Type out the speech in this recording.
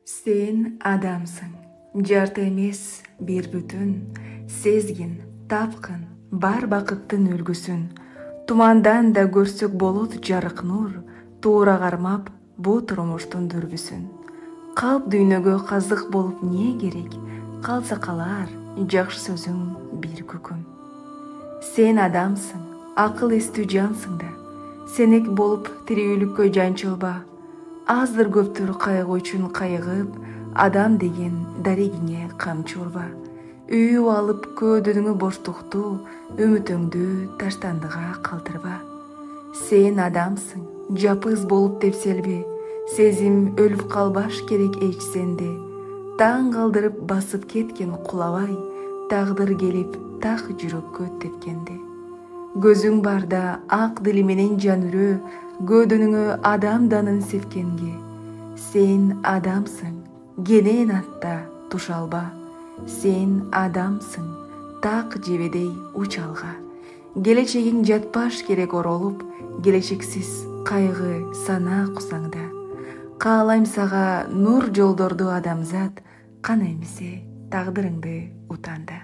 Sen adamsың, жарты эмес бир бүтүн, сезгин, тапкын, бар бакыттын үлгүсүн. Тумандан да көрсөк болот жарык нур, туура кармап, бу турмуштун дүрбүсүн. Калп дүйнөгө казык болуп не керек, калса калар, жакшы сөзүң бир күкүн. Сен адамсың, акыл эстүү жансың да, сенек болуп тирүүлүккө жанчылба. Аздыр көптүр кайгы үчүн кайгып, адам деген дарегиңе камчы урба. Үйүп алып көөдөнүңө боштукту, үмүтүңдү таштандыга калтырба. Сен адамсың, жапыз болуп тепселби, сезим өлүп калбаш керек эч сенде. Таң калдырып басып кеткен кулабай, тагдыр келип так жүрөккө тепкенде. Көзүң барда ак дили менен жан үрө, көөдөнүңө адам данын сепкенге. Сен адамсың, кенен атта тушалба. Сен адамсың, так жебедей учалга. Келечегиң жатпаш керек оролуп, келечексиз кайгы сана кусаңда. Каалайм сага нур жолдорду адамзат, кана эмсе тагдырыңды утанда.